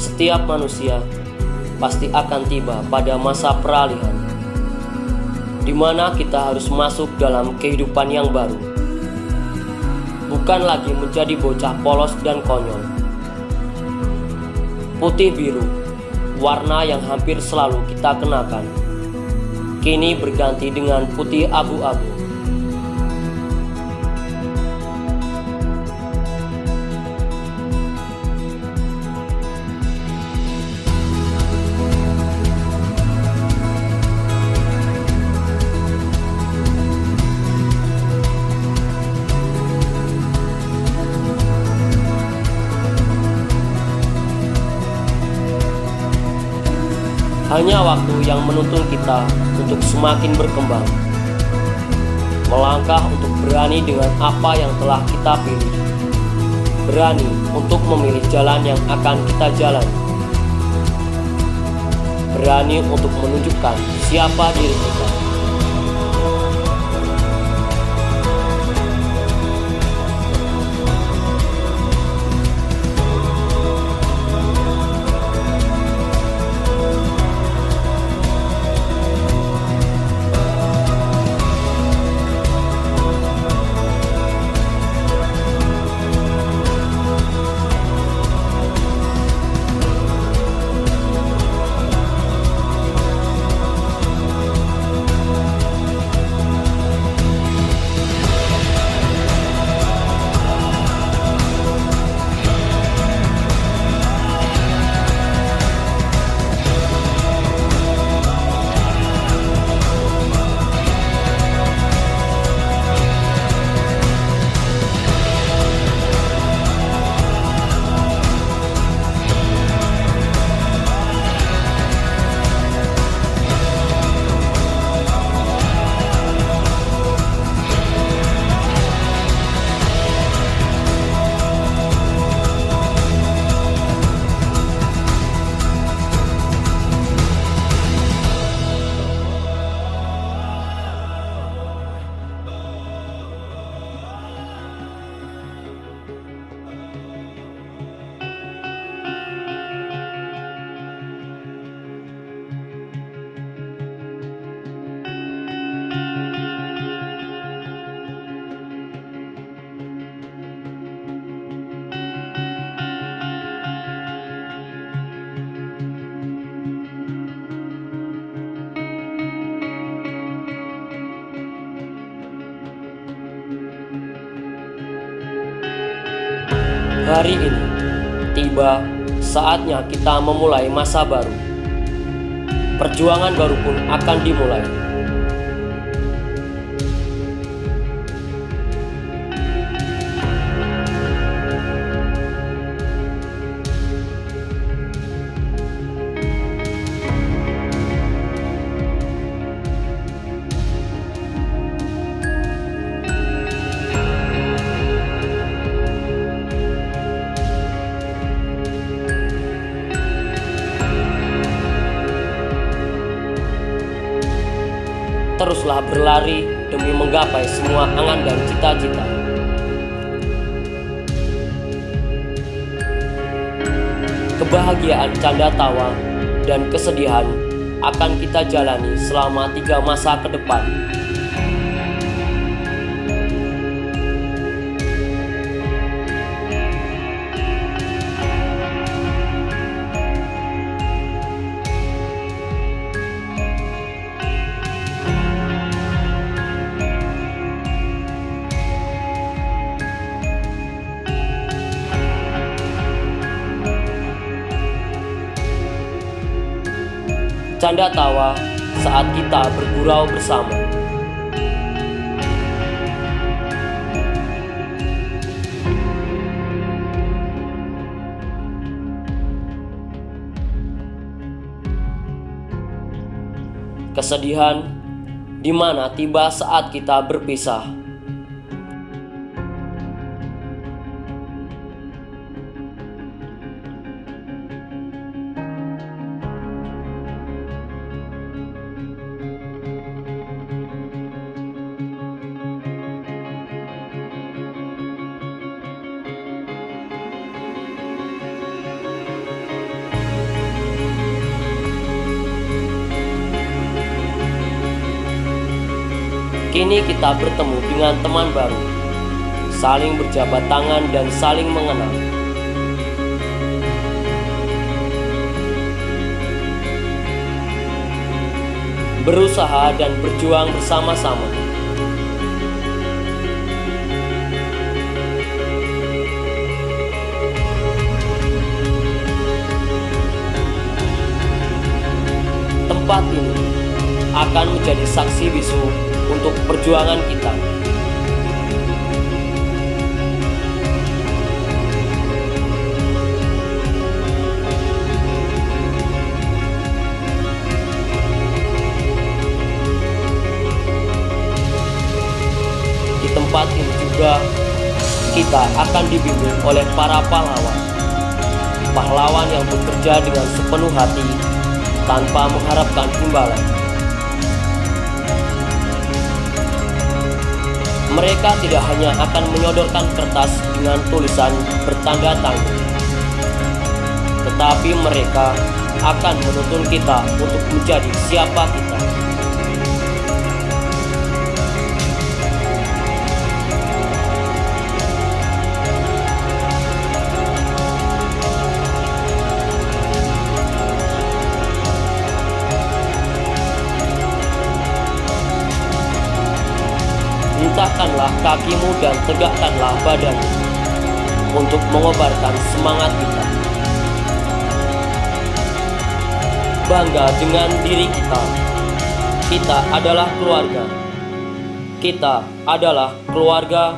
Setiap manusia pasti akan tiba pada masa peralihan, di mana kita harus masuk dalam kehidupan yang baru. Bukan lagi menjadi bocah polos dan konyol. Putih biru, warna yang hampir selalu kita kenakan, kini berganti dengan putih abu-abu. Hanya waktu yang menuntun kita untuk semakin berkembang, melangkah untuk berani dengan apa yang telah kita pilih, berani untuk memilih jalan yang akan kita jalani, berani untuk menunjukkan siapa diri kita. Hari ini tiba saatnya kita memulai masa baru. Perjuangan baru pun akan dimulai. Teruslah berlari demi menggapai semua angan dan cita-cita. Kebahagiaan, canda tawa, dan kesedihan akan kita jalani selama 3 masa ke depan. Canda tawa saat kita bergurau bersama. Kesedihan di mana tiba saat kita berpisah. Kini kita bertemu dengan teman baru, saling berjabat tangan dan saling mengenal. Berusaha dan berjuang bersama-sama. Tempat ini akan menjadi saksi bisu untuk perjuangan kita. Di tempat ini juga kita akan dibimbing oleh para pahlawan. Pahlawan yang bekerja dengan sepenuh hati tanpa mengharapkan imbalan. Mereka tidak hanya akan menyodorkan kertas dengan tulisan bertanda tangan, tetapi mereka akan menuntun kita untuk menjadi siapa kita. Hentakkanlah kakimu dan tegakkanlah badanmu untuk mengobarkan semangat kita. Bangga dengan diri kita. Kita adalah keluarga. Kita adalah keluarga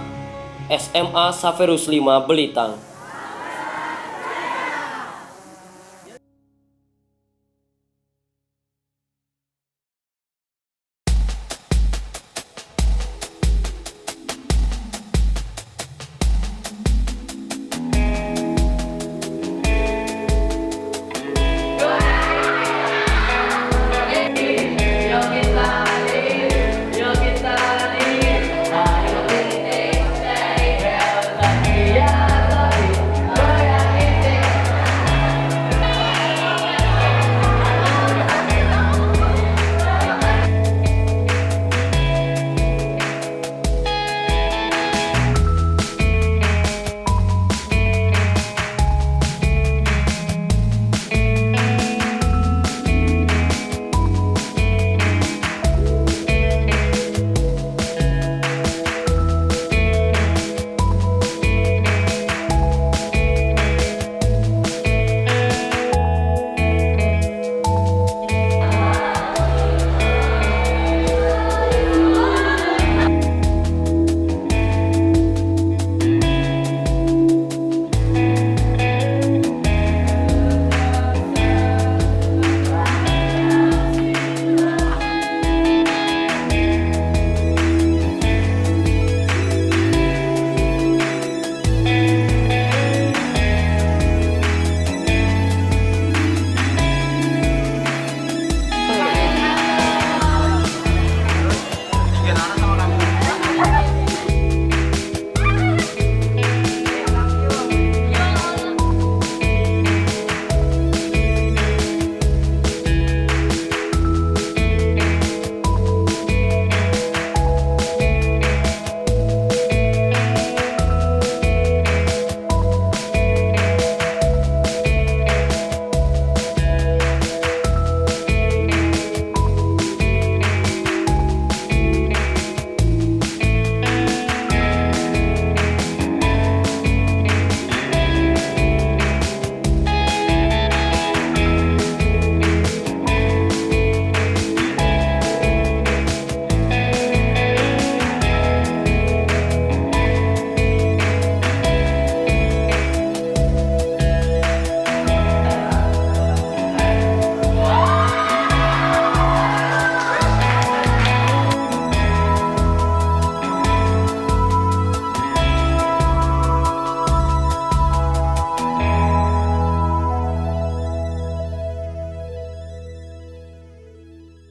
SMA Saverus 5 Belitang.